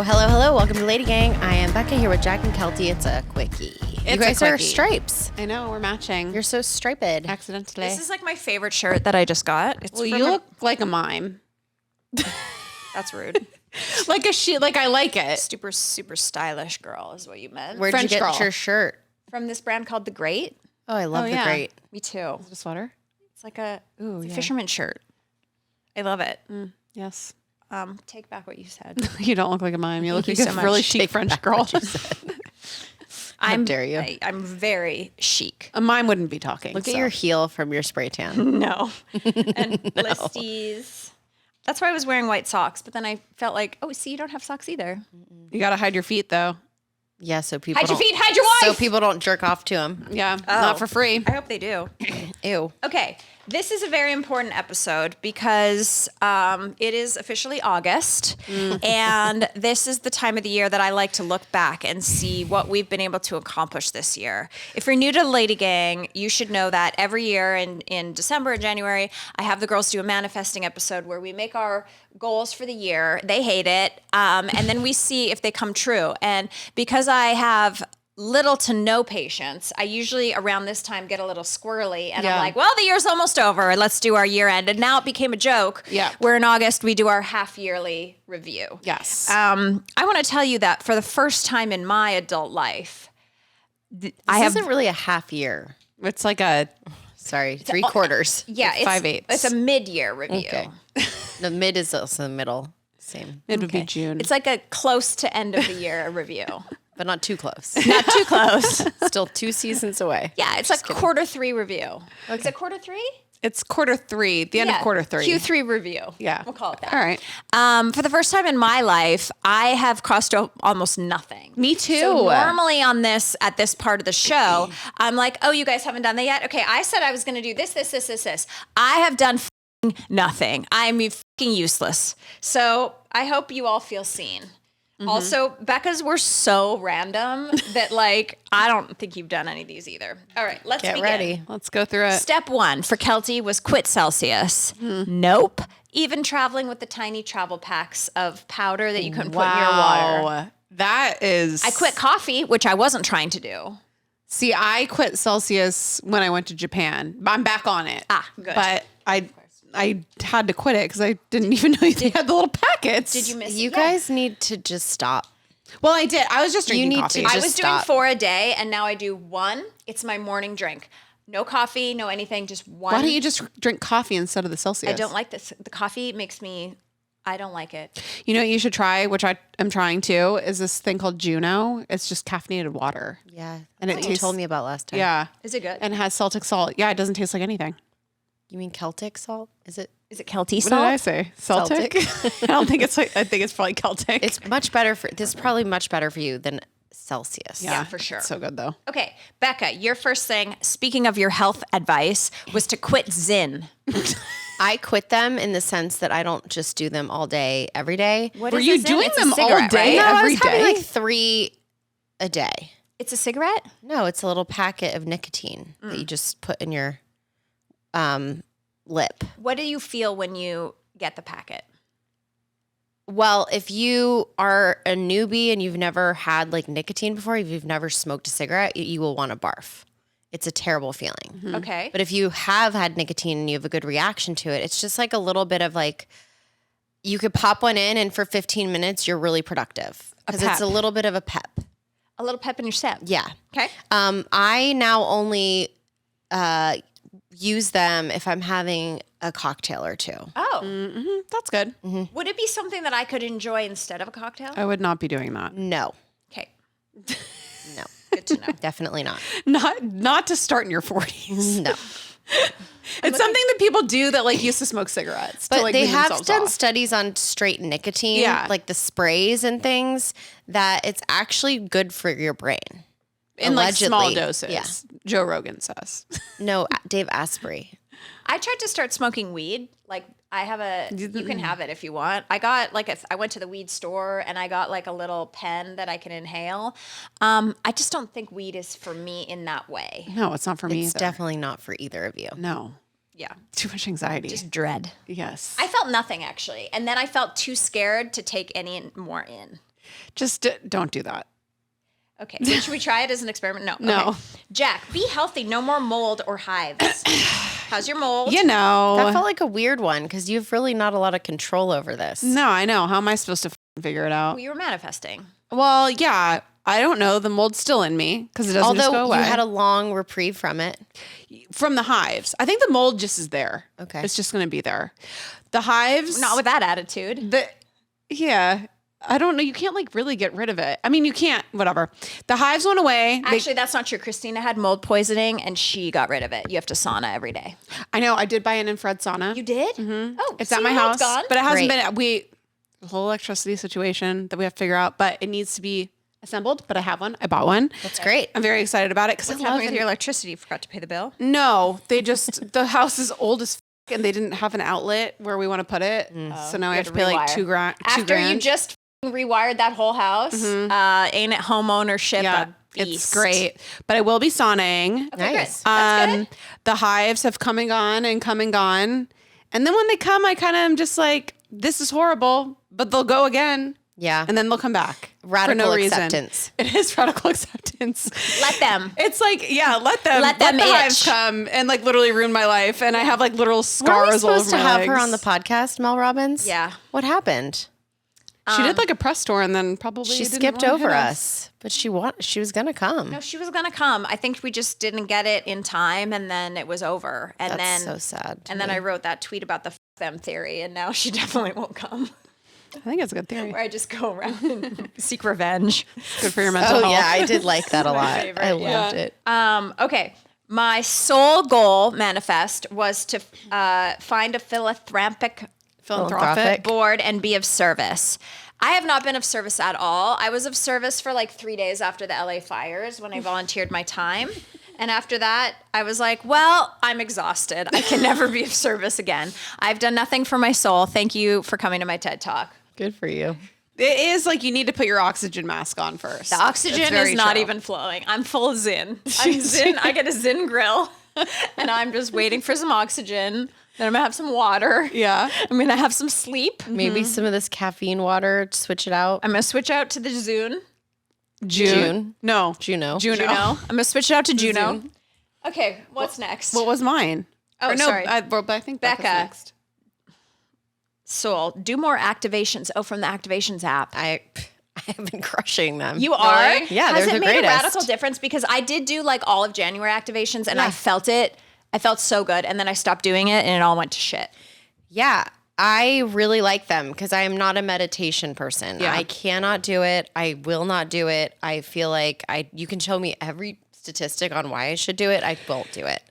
Hello. Welcome to LadyGang. I am Becca here with Jac and Keltie. It's a quickie. You guys are stripes. I know, we're matching. You're so striped. Accidentally. This is like my favorite shirt that I just got. It's Well, you look like a mime. That's rude. Like I like it. super stylish girl is what you meant. Where'd French you get girl. your shirt? From this brand called The Great. Oh, I love the Great. Me too. Is it a sweater? It's like a fisherman shirt. I love it. Yes. Take back what you said. You don't look like a mime. You look you like so a much. really chic French girl. How dare you? I'm very chic. A mime wouldn't be talking. Look at your heel from your spray tan. No. And listies. That's why I was wearing white socks. But then I felt like, oh, see, you don't have socks either. You got to hide your feet, though. Yeah, so people Hide your don't- feet, hide your wife. So people don't jerk off to them. Yeah, not for free. I hope they do. Ew. Okay, this is a very important episode because it is officially August, and this is the time of the year that I like to look back and see what we've been able to accomplish this year. If you're new to LadyGang, you should know that every year in December and January, I have the girls do a manifesting episode where we make our goals for the year. They hate it, and then we see if they come true. And because I have little to no patience, I usually around this time get a little squirrely and I'm like, well, the year's almost over. Let's do our year end. And now it became a joke. Yeah. Where in August we do our half yearly review. Yes. I want to tell you that for the first time in my adult life, This isn't really a half year. It's like a... Sorry, 3/4. yeah, it's 5/8. It's a mid-year review. Okay. The mid is also the middle. Same. It would be June. It's like a close to end of the year review. But not too close. Not too close. Still 2 seasons away. Yeah, it's like quarter 3 review. Okay. Is it quarter 3? It's quarter 3, the end of quarter 3. Q3 review. Yeah. We'll call it that. All right. For the first time in my life, I have crossed almost nothing. Me too. So normally at this part of the show, I'm like, oh, you guys haven't done that yet? Okay, I said I was going to do this. I have done nothing. I'm fucking useless. So I hope you all feel seen. Also, Becca's were so random that I don't think you've done any of these either. All right, let's Get begin. ready. Let's go through it. Step 1 for Keltie was quit Celsius. Nope. Even traveling with the tiny travel packs of powder that you couldn't put in your water. That is... I quit coffee, which I wasn't trying to do. See, I quit Celsius when I went to Japan. I'm back on it. Good. But I had to quit it because I didn't even know they had the little packets. Did you miss You it? guys need to just stop. Well, I did. I was just drinking need coffee. to I just was stop. doing 4 a day, and now I do 1. It's my morning drink. No coffee, no anything, just 1. Why don't you just drink coffee instead of the Celsius? I don't like this. The coffee makes me... I don't like it. You know what you should try, which I am trying to, is this thing called Juno. It's just caffeinated water. Yeah. And it you tastes- told me about last time. Yeah. Is it good? And it has Celtic salt. Yeah, it doesn't taste like anything. You mean Celtic salt? Is it? Is it Keltie What salt? did I say? Celtic? I don't think it's like, I think it's probably Celtic. It's much better for, this is probably much better for you than Celsius. Yeah, for sure. It's so good though. Okay, Becca, your first thing, speaking of your health advice, was to quit Zyn. I quit them in the sense that I don't just do them all day, every day. What Were is you a Zyn? doing It's a them all cigarette, day? right? No, I every was having day? like 3 a day. It's a cigarette? No, it's a little packet of nicotine that you just put in your lip. What do you feel when you get the packet? Well, if you are a newbie and you've never had like nicotine before, if you've never smoked a cigarette, you will want to barf. It's a terrible feeling. Okay. But if you have had nicotine and you have a good reaction to it, it's just like a little bit of like, you could pop one in and for 15 minutes, you're really productive. Because it's a pep. little bit of a pep. A little pep in your step. Yeah. Okay. I now only use them if I'm having a cocktail or 2. Oh. That's good. Would it be something that I could enjoy instead of a cocktail? I would not be doing that. No. Okay. No. Good to know. Definitely not. Not to start in your 40s. No. It's something that people do that like used to smoke cigarettes. But to, like, they wean have themselves done off. studies on straight nicotine, Yeah. like the sprays and things, that it's actually good for your brain. in like small Allegedly. doses. Yeah. Joe Rogan says. No, Dave Asprey. I tried to start smoking weed. Like I have you can have it if you want. I got I went to the weed store and I got like a little pen that I can inhale. I just don't think weed is for me in that way. No, it's not for me It's either. definitely not for either of you. No. Yeah. Too much anxiety. Just dread. yes. I felt nothing actually. And then I felt too scared to take any more in. Just don't do that. Okay. So should we try it as an experiment? No. No. Okay. Jack, be healthy. No more mold or hives. How's your mold? You know. That felt like a weird one because you've really not a lot of control over this. No, I know. How am I supposed to figure it out? Well, you were manifesting. Well, yeah. I don't know. The mold's still in me because it doesn't just go Although away. you had a long reprieve from it. From the hives. I think the mold just is there. Okay. It's just going to be there. The hives. Not with that attitude. Yeah. I don't know. You can't like really get rid of it. I mean, you can't, whatever. The hives went away. Actually, that's not true. Christina had mold poisoning and she got rid of it. You have to sauna every day. I know. I did buy an infrared sauna. You did? Mm-hmm. Oh, It's so at my your mold's house. gone? But it hasn't Great. been, the whole electricity situation that we have to figure out, but it needs to be assembled. But I have one. I bought one. That's great. I'm very excited about it because I What's love happening with it. your electricity? You forgot to pay the bill? No, they just, the house is old as and they didn't have an outlet where we want to put it. So now I have to pay like rewire. $2,000. After you just rewired that whole house, ain't it home ownership a beast? It's great. But I will be sauning. Okay, Nice. good. That's good. The hives have come and gone and come and gone. And then when they come, I kind of am just like, this is horrible, but they'll go again. Yeah. And then they'll come back. Radical for no acceptance. Reason. It is radical acceptance. Let them. It's like, yeah, let them Let them the hives itch. come and like literally ruin my life. And I have like literal Were we scars all supposed over to my have legs. her on the podcast, Mel Robbins? Yeah. What happened? She did like a press tour and then probably She didn't skipped wanna over hit us, but she was gonna come. No, she was going to come. I think we just didn't get it in time and then it was over. And That's then so sad. And then I wrote that tweet about the f them theory and now she definitely won't come. I think it's a good theory. Where I just go around and seek revenge. Good for your mental health. yeah, I did like that a lot. favorite, I yeah. loved it. Okay. My sole goal manifest was to find a philanthropic Philanthropic. board and be of service. I have not been of service at all. I was of service for like 3 days after the LA fires when I volunteered my time. And after that, I was like, well, I'm exhausted. I can never be of service again. I've done nothing for my soul. Thank you for coming to my TED Talk. Good for you. It is like you need to put your oxygen mask on first. The oxygen It's is very not true. even flowing. I'm full Zyn. I'm Zyn. I get a Zyn grill and I'm just waiting for some oxygen. Then I'm gonna have some water. Yeah. I'm gonna have some sleep. Maybe some of this caffeine water, switch it out. I'm gonna switch out to the Zune. June. No. Juno. Juno. I'm gonna switch it out to Juno. Okay, what's next? What was mine? Oh, Or no, sorry. but I think Becca's Becca. next. Soul. Do more activations. Oh, from the activations app. I have been crushing them. You are? Yeah, Has they're it the made greatest. a radical difference? Because I did do like all of January activations and I felt it. I felt so good. And then I stopped doing it and it all went to shit. Yeah, I really like them because I am not a meditation person. Yeah. I cannot do it. I will not do it. I feel like you can show me every statistic on why I should do it. I won't do it.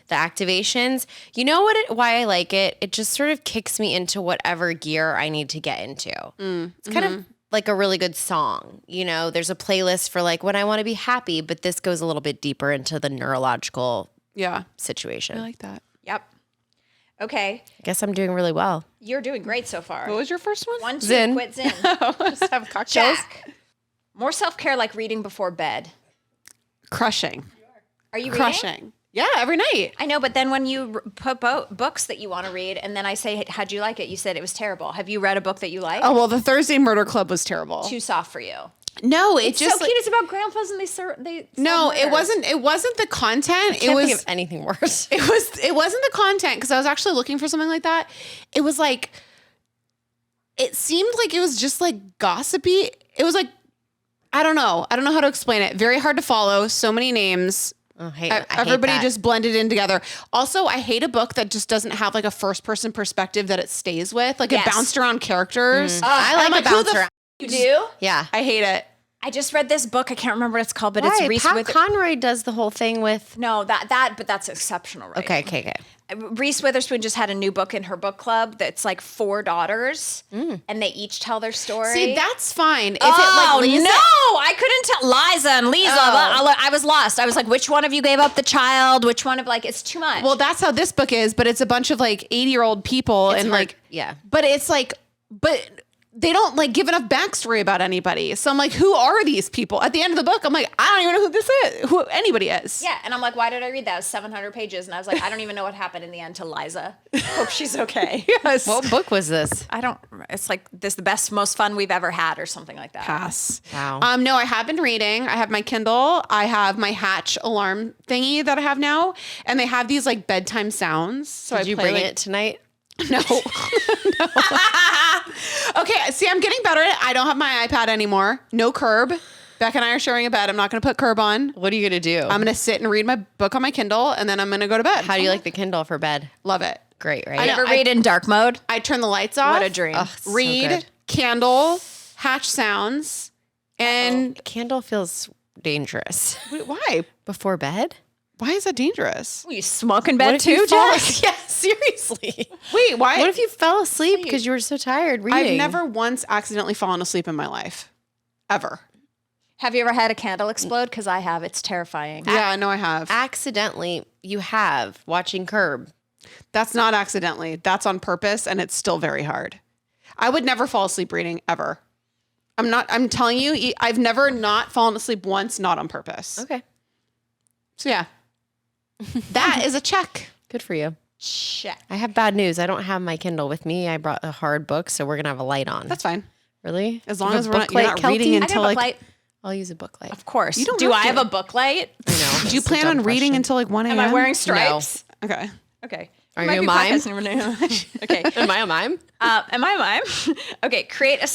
The activations, you know why I like it? It just sort of kicks me into whatever gear I need to get into. It's kind of like a really good song. You know, there's a playlist for like when I want to be happy, but this goes a little bit deeper into the neurological Yeah. situation. I like that. Yep. Okay. I guess I'm doing really well. You're doing great so far. What was your first one? 1, 2, Zyn. quit Zyn. Just have cocktails. Jack. More self-care like reading before bed. Crushing. Are you reading? Crushing. Yeah, every night. I know, but then when you put books that you want to read and then I say, how'd you like it? You said it was terrible. Have you read a book that you like? Oh, well, the Thursday Murder Club was terrible. Too soft for you. No, it It's just so cute. It's about grandpas and they No, solve it murders. wasn't the content. Can't It was think of anything worse. it wasn't the content because I was actually looking for something like that. It was like it seemed like it was just like gossipy. It was like I don't know how to explain it. Very hard to follow. So many names. Oh, I hate Everybody that. just blended in together. Also, I hate a book that just doesn't have like a first person perspective that it stays with. Like Yes. it bounced around characters. I I'm like a who bounce the around. You do? Yeah. I hate it. I just read this book. I can't remember what it's called, but Why? it's Reese Pat Witherspoon. Conroy does the whole thing with. No, but that's exceptional, right? Okay. Reese Witherspoon just had a new book in her book club that's like 4 daughters, and they each tell their story. See, that's fine. If Oh, it like leaves no! it- I couldn't tell. Liza and Lisa. Oh. I was lost. I was like, which one of you gave up the child? Which one of like, it's too much. Well, that's how this book is, but it's a bunch of like 80-year-old people and hard- like yeah. But it's like but they don't like give enough backstory about anybody. So I'm like, who are these people? At the end of the book, I'm like, I don't even know who this is, who anybody is. Yeah, and I'm like, why did I read that? It was 700 pages, and I was like, I don't even know what happened in the end to Liza. Hope she's okay. Yes. What book was this? I don't. It's like this the best, most fun we've ever had, or something like that. Pass. Wow. No, I have been reading. I have my Kindle. I have my Hatch alarm thingy that I have now, and they have these like bedtime sounds. So Did you bring it tonight? No. No. Okay, see, I'm getting better at it. I don't have my iPad anymore. No Curb. Becca and I are sharing a bed. I'm not going to put Curb on. What are you gonna do? I'm going to sit and read my book on my Kindle, and then I'm going to go to bed. How do you like the Kindle for bed? Love it. Great, right? I know. Ever read in dark mode? I turn the lights off. What a dream. Ugh, so Read, good. candle, Hatch sounds, and Candle feels dangerous. wait, why? Before bed? Why is that dangerous? You smoke in What bed if you too, fall Jack? as- Yeah, seriously. Wait, why? What if you fell asleep because you were so tired reading? I've never once accidentally fallen asleep in my life. Ever. Have you ever had a candle explode? Because I have. It's terrifying. Yeah, I know I have. accidentally. You have watching Curb. That's not accidentally. That's on purpose, and it's still very hard. I would never fall asleep reading, ever. I'm telling you, I've never not fallen asleep once, not on purpose. Okay, So yeah. That is a check. good for you. Check. I have bad news. I don't have my Kindle with me. I brought a hard book, so we're gonna have a light on. That's fine. Really? As You long have as a we're book not, you're light, not reading Keltie? I have until a like... light. I'll use a book light. Of course. You don't Do have I to. have a book light? I know. Do you plan on reading until like 1 a.m.? Am I wearing stripes? Okay. Okay. Are We might you a be mime? podcasting okay. Am I a mime? Am I a mime? Okay.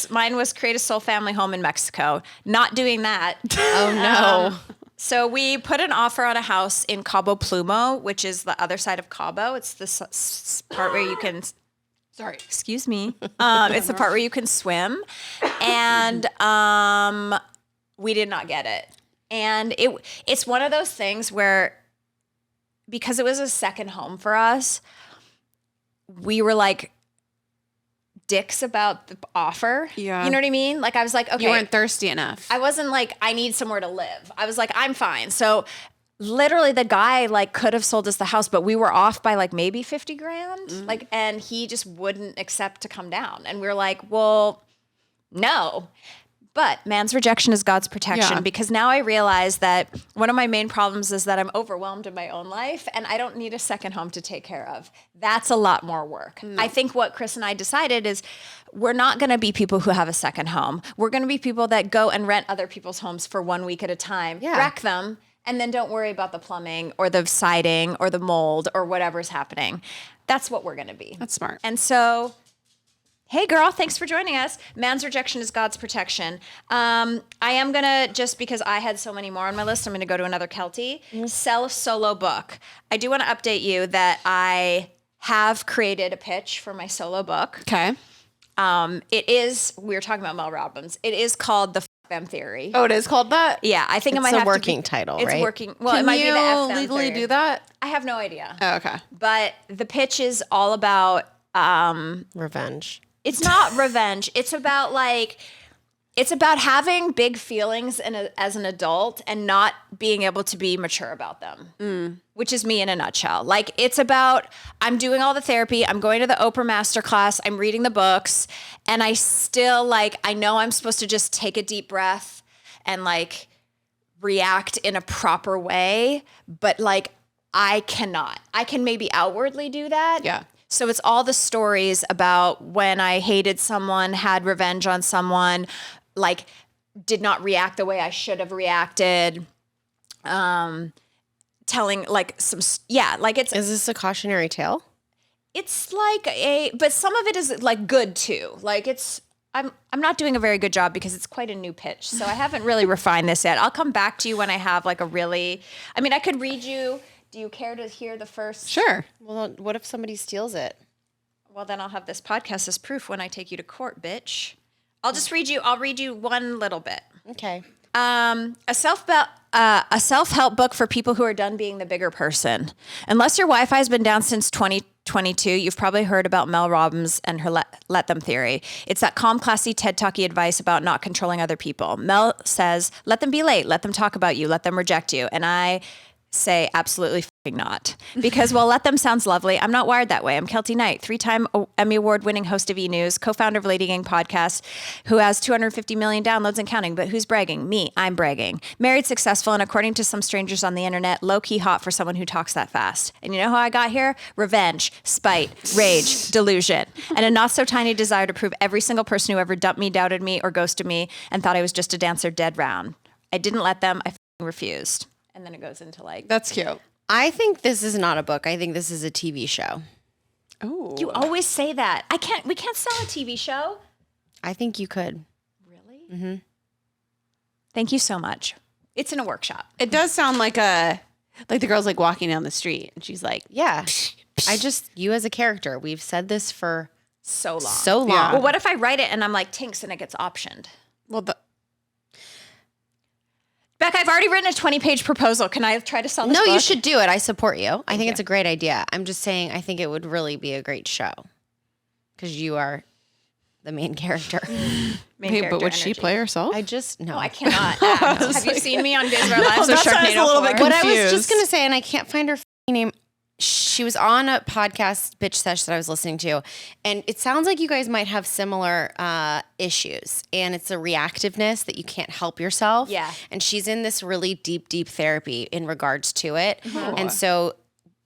Mine was create a soul family home in Mexico. Not doing that. Oh no. So we put an offer on a house in Cabo Plumo, which is the other side of Cabo. It's the part where you can. Sorry. Excuse me. It's the part where you can swim, and we did not get it. And it's one of those things where, because it was a second home for us, we were like dicks about the offer. Yeah. You know what I mean? Like I was like, okay. You weren't thirsty enough. I wasn't like, I need somewhere to live. I was like, I'm fine. So literally the guy like could have sold us the house, but we were off by like maybe 50 grand. Like, and he just wouldn't accept to come down. And we were like, well, no. But man's rejection is God's protection, Yeah. because now I realize that one of my main problems is that I'm overwhelmed in my own life and I don't need a second home to take care of. That's a lot more work. I think what Chris and I decided is we're not going to be people who have a second home. We're going to be people that go and rent other people's homes for 1 week at a time, wreck them, and then don't worry about the plumbing or the siding or the mold or whatever's happening. That's what we're going to be. That's smart. And so, hey girl, thanks for joining us. Man's rejection is God's protection. I am gonna, just because I had so many more on my list, I'm gonna go to another Keltie. Sell a solo book. I do want to update you that I have created a pitch for my solo book. Okay. It is, we were talking about Mel Robbins. It is called the F Them Theory. Oh, it is called that? Yeah, I think it It's might a have working to be, title, it's right? working. Well, Can it might you be the F Them legally Theory. do that? I have no idea. Oh, okay. But the pitch is all about Revenge. it's not revenge. It's about having big feelings as an adult and not being able to be mature about them, which is me in a nutshell. Like, it's about, I'm doing all the therapy. I'm going to the Oprah masterclass. I'm reading the books, and I still I know I'm supposed to just take a deep breath and react in a proper way, but I cannot. I can maybe outwardly do that. Yeah. So it's all the stories about when I hated someone, had revenge on someone, did not react the way I should have reacted. Telling it's Is this a cautionary tale? it's but some of it is good too. I'm not doing a very good job because it's quite a new pitch. So I haven't really refined this yet. I'll come back to you when I have I could read you. Do you care to hear the first? Sure. Well, what if somebody steals it? Well, then I'll have this podcast as proof when I take you to court, bitch. I'll read you one little bit. Okay. A self-help book for people who are done being the bigger person. Unless your Wi-Fi has been down since 2022, you've probably heard about Mel Robbins and her let them theory. It's that calm, classy, TED Talky advice about not controlling other people. Mel says, let them be late, let them talk about you, let them reject you. And I say absolutely fucking not. Because while Let Them sounds lovely, I'm not wired that way. I'm Keltie Knight, 3-time Emmy Award-winning host of E! News, co-founder of LadyGang podcast, who has 250 million downloads and counting. But who's bragging? Me. I'm bragging. Married, successful, and according to some strangers on the internet, low-key hot for someone who talks that fast. And you know how I got here? Revenge, spite, rage, delusion, and a not-so-tiny desire to prove every single person who ever dumped me, doubted me, or ghosted me and thought I was just a dancer dead round. I didn't let them. I refused. And then it goes into like... That's cute. I think this is not a book. I think this is a TV show. Oh. You always say that. We can't sell a TV show. I think you could. Really? Mm-hmm. Thank you so much. It's in a workshop. It does sound like the girl's like walking down the street and she's like, Yeah. You as a character, we've said this for So long. so long. Yeah. Well, what if I write it and I'm like, tinks, and it gets optioned? well, Becca, I've already written a 20-page proposal. Can I try to sell this No, book? you should do it. I support you. I think it's a great idea. I'm just saying I think it would really be a great show because you are the main character. Main hey, character but would she energy. play herself? I just, no. No, I cannot act. Have you seen me on Days of Our Lives or that's why I was Sharknado a little bit 4? What I was just confused. going to say, and I can't find her name. She was on a podcast, Bitch Sesh, that I was listening to. And it sounds like you guys might have similar issues. And it's a reactiveness that you can't help yourself. Yeah. And she's in this really deep, deep therapy in regards to it. And so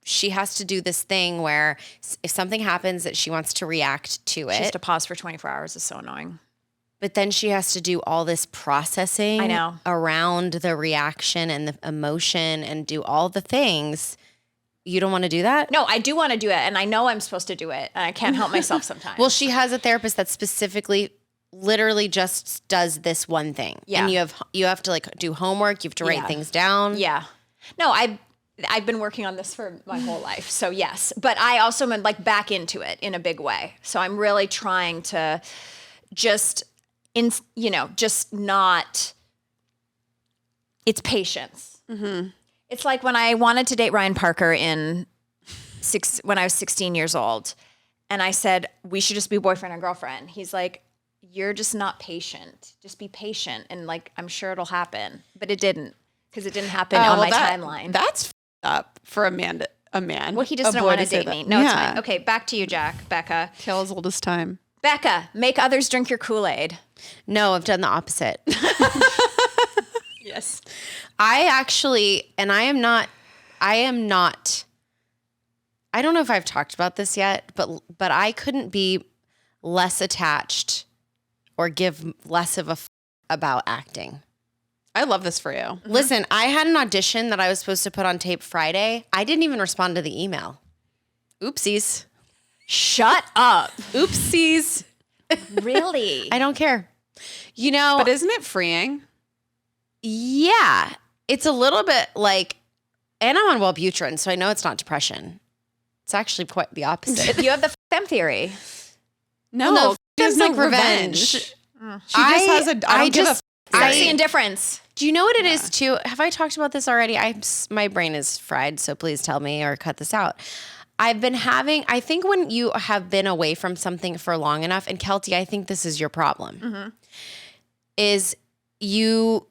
she has to do this thing where if something happens that she wants to react to She has it, to pause for 24 hours. Is so annoying. but then she has to do all this processing I know. around the reaction and the emotion and do all the things. You don't want to do that? No, I do want to do it, and I know I'm supposed to do it, and I can't help myself sometimes. Well, she has a therapist that specifically literally just does this one thing. Yeah. And you have to like do homework, you have to write Yeah. things down. yeah. No, I've been working on this for my whole life, so yes. But I also am like back into it in a big way. So I'm really trying to just not. It's patience. Mm-hmm. It's like when I wanted to date Ryan Parker when I was 16 years old, and I said we should just be boyfriend and girlfriend. He's like, "You're just not patient. Just be patient, and like I'm sure it'll happen." But it didn't, because it didn't happen on my timeline. That's up for a man. Well, he just a didn't boy want to to say date that. me. No, it's Yeah. fine. Okay, back to you, Jac. Becca. Tale as old as time. Becca, make others drink your Kool-Aid. No, I've done the opposite. Yes. I am not, I don't know if I've talked about this yet, but I couldn't be less attached or give less of a about acting. I love this for you. Listen, I had an audition that I was supposed to put on tape Friday. I didn't even respond to the email. Oopsies. Shut up. Oopsies. Really? I don't care. You know, But isn't it freeing? yeah, it's a little bit like, and I'm on Wellbutrin, so I know it's not depression. It's actually quite the opposite. You have the femme theory. No, No, she has it's like no revenge. She just has a. I don't give a. Sexy indifference. Do you know what it is too? Have I talked about this already? My brain is fried, so please tell me or cut this out. I think when you have been away from something for long enough, and Keltie, I think this is your problem, is you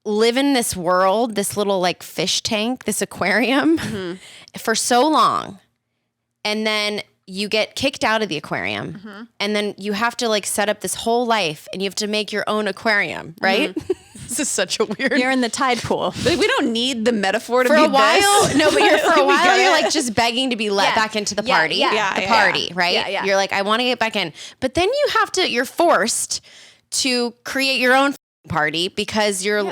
live in this world, this little like fish tank, this aquarium for so long. And then you get kicked out of the aquarium and then you have to like set up this whole life and you have to make your own aquarium, right? This is such a weird. You're in the tide pool. Like, we don't need the metaphor to For be a while, this. no, but for a We while, get you're it. like just begging to be let Yeah. back into the Yeah, party. yeah. The Yeah, party, right? Yeah, yeah. You're like, I want to get back in. But then you're forced to create your own party because you're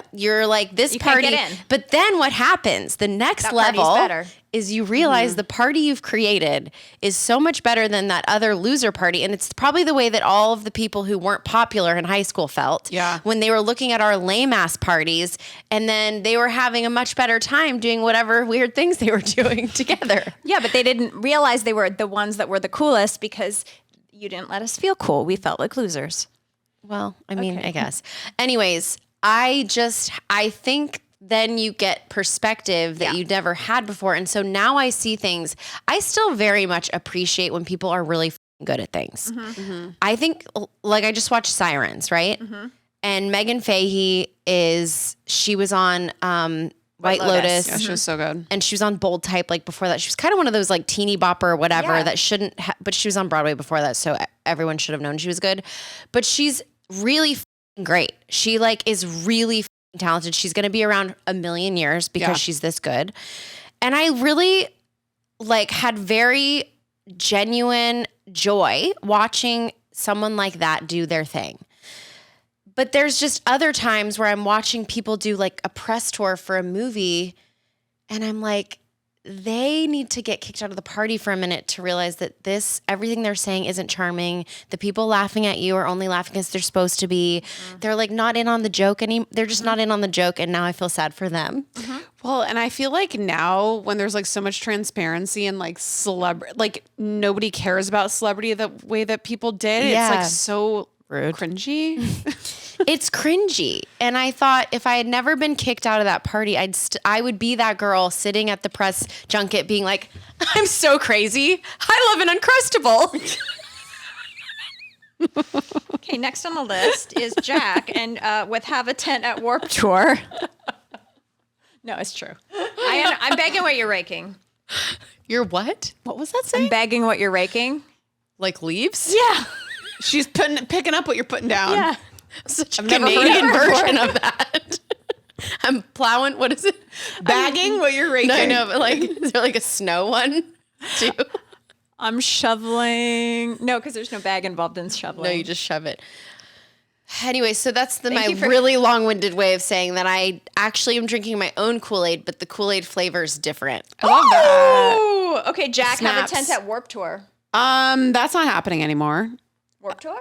like this You can't party. get in. But then what happens? The next That party's level better. is you realize the party you've created is so much better than that other loser party. And it's probably the way that all of the people who weren't popular in high school felt when they were looking at our lame ass parties and then they were having a much better time doing whatever weird things they were doing together. Yeah, but they didn't realize they were the ones that were the coolest because you didn't let us feel cool. We felt like losers. Well, I mean, I guess. Anyways, I think then you get perspective that you never had before. And so now I see things. I still very much appreciate when people are really good at things. I think, like, I just watched Sirens, right? And Megan Fahey she was on White Lotus. Yeah, she was so good. And she was on Bold Type like before that. She was kind of one of those like teeny bopper or whatever Yeah. that shouldn't but she was on Broadway before that, so everyone should have known she was good. But she's really f***ing great. She like is really f***ing talented. She's going to be around a million years because she's this good. And I really like had very genuine joy watching someone like that do their thing. But there's just other times where I'm watching people do like a press tour for a movie and I'm like, they need to get kicked out of the party for a minute to realize that everything they're saying isn't charming. The people laughing at you are only laughing as they're supposed to be. They're like not in on the joke they're just not in on the joke. And now I feel sad for them. Well, and I feel like now when there's like so much transparency and like like nobody cares about celebrity the way that people did. Yeah. It's like so Rude. cringy. It's cringy. And I thought if I had never been kicked out of that party, I would be that girl sitting at the press junket being like, I'm so crazy. I love an Uncrustable. Okay, next on the list is Jac and with Have a Tent at Warped Tour. No, it's true. I'm begging what you're raking. You're what? What was that I'm saying? begging what you're raking. Like leaves? Yeah. She's picking up what you're putting down. Yeah. Such a never heard Canadian that before. version of that. I'm plowing. What is it? Bagging what you're raking. No, I know, but like, is there like a snow one too? I'm shoveling. No, because there's no bag involved in shoveling. No, you just shove it. Anyway, so that's my you for- really long-winded way of saying that I actually am drinking my own Kool-Aid, but the Kool-Aid flavor is different. I love that. Ooh, okay, Jac, Have a Snaps. Tent at Warped Tour. That's not happening anymore. Warped Tour?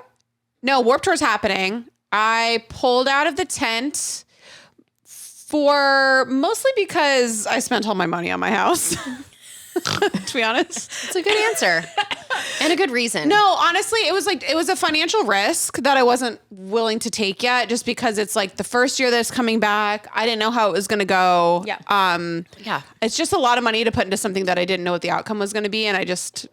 No, Warped Tour's happening. I pulled out of the tent mostly because I spent all my money on my house. To be honest. It's a good answer and a good reason. No, honestly, it was a financial risk that I wasn't willing to take yet, just because it's like the first year that it's coming back. I didn't know how it was going to go. Yeah. Yeah. It's just a lot of money to put into something that I didn't know what the outcome was going to be, and I just,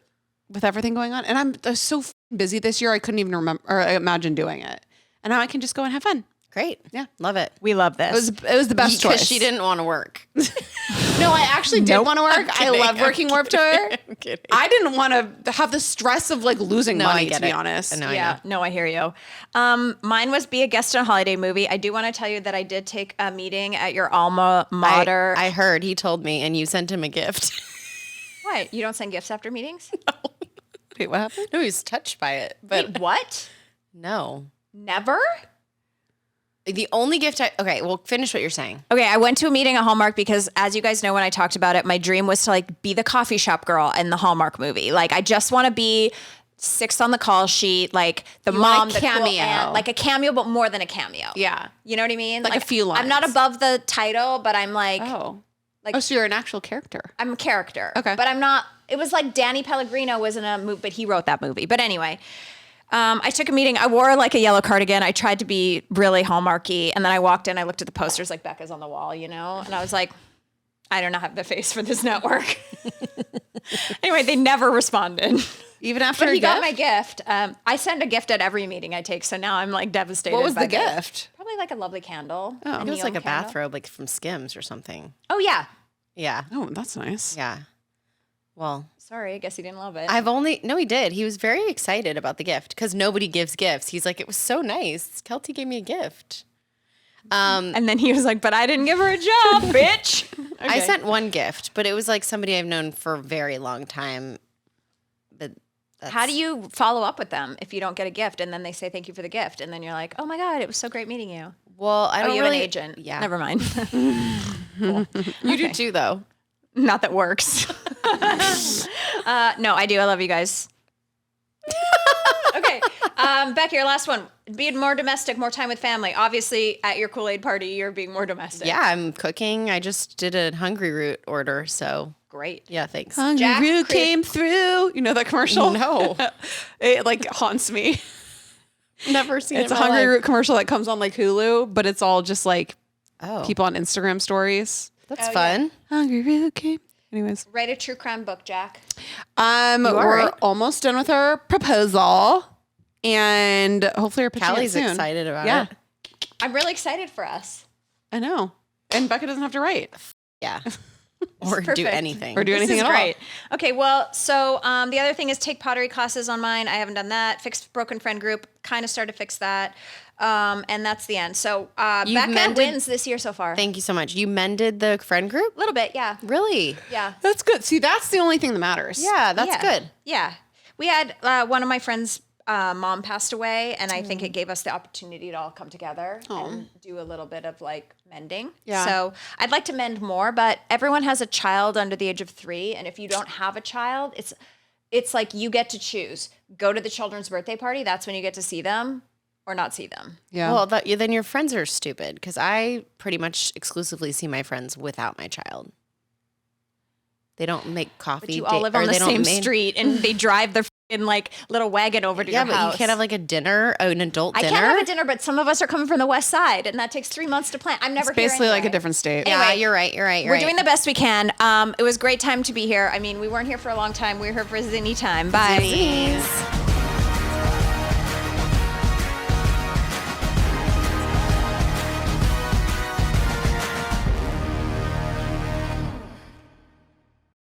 with everything going on, and I'm so busy this year, I couldn't even remember or imagine doing it. And now I can just go and have fun. Great. Yeah. Love it. We love this. It was the best Because choice. she didn't want to work. No, I actually did Nope. want to work. I love working Warped Tour. I'm kidding. I didn't want to have the stress of like losing No, I money, get to be it. honest. No, I Yeah, know. no, I hear you. Mine was be a guest in a holiday movie. I do want to tell you that I did take a meeting at your alma mater. I heard he told me, and you sent him a gift. What? You don't send gifts after meetings? Wait, what happened? No, he was touched by it, but Wait, what? no. Never? The only gift okay, well, finish what you're saying. Okay, I went to a meeting at Hallmark because, as you guys know, when I talked about it, my dream was to like be the coffee shop girl in the Hallmark movie. Like, I just want to be sixth on the call sheet, like the want mom, a the cool cameo. aunt, like a cameo, but more than a cameo. Yeah. You know what I mean? Like a few I'm not lines. above the title, but I'm like, Oh. Like- so you're an actual character. I'm a character. Okay. But I'm not, it was like Danny Pellegrino was in a movie, but he wrote that movie. But anyway, I took a meeting. I wore like a yellow cardigan. I tried to be really Hallmarky. And then I walked in, I looked at the posters like Becca's on the wall, you know? And I was like, I don't have the face for this network. Anyway, they never responded. Even after But a he got gift? my gift. I send a gift at every meeting I take. So now I'm like devastated. What was by the this. gift? Probably like a lovely candle. Oh. a It was neon like a candle. bathrobe, like from Skims or something. Oh, yeah. Yeah. Oh, that's nice. Yeah. Well, Sorry, I guess he didn't love it. no, he did. He was very excited about the gift because nobody gives gifts. He's like, it was so nice. Keltie gave me a gift. And then he was like, but I didn't give her a job, bitch. I Okay. sent one gift, but it was like somebody I've known for a very long time. But How do you follow up with them if you don't get a gift and then they say thank you for the gift and then you're like, oh my God, it was so great meeting you. Well, I Oh, don't you have really. an agent. Yeah. Never mind. You do too, though. Not that works. No, I do. I love you guys. Okay. Becky, your last one. Being more domestic, more time with family. Obviously, at your Kool-Aid party, you're being more domestic. Yeah, I'm cooking. I just did a Hungry Root order, so Great. yeah, thanks. Jac Root create- came through. You know that commercial? No. It like haunts me. Never seen It's it. a in my Hungry life. Root commercial that comes on like Hulu, but it's all just like Oh, people on Instagram stories. that's Oh, fun. Hungry Root came. Anyways, Write a true crime book, Jac. are, we're right? almost done with our proposal, and hopefully we're pitching it Callie's soon. excited about Yeah. it. I'm really excited for us. I know. And Becca doesn't have to write. Yeah. Or do perfect. anything. Or do anything This at is all. great. Okay, well, so the other thing is take pottery classes on mine. I haven't done that. Fixed broken friend group. Kind of started to fix that. And that's the end. So Becca wins this year so far. Thank you so much. You mended the friend group? A little bit, yeah. Really? Yeah. That's good. See, that's the only thing that matters. Yeah, that's good. Yeah. We had one of my friends' mom passed away, and I think it gave us the opportunity to all come together and do a little bit of like mending. Yeah. So I'd like to mend more, but everyone has a child under the age of 3, and if you don't have a child, it's like you get to choose. Go to the children's birthday party. That's when you get to see them, or not see them. Yeah. Well, then your friends are stupid because I pretty much exclusively see my friends without my child. They don't make coffee. But you all live on the same street, and they drive their in like little wagon over to your house. Yeah, but you can't have like a dinner, an adult dinner. I can't have a dinner, but some of us are coming from the west side, and that takes 3 months to plan. I'm never it's basically here like a anyway. different state. Yeah, Anyway, you're right. We're doing the best we can. It was a great time to be here. I mean, we weren't here for a long time. We were here for any time. Bye. Zings.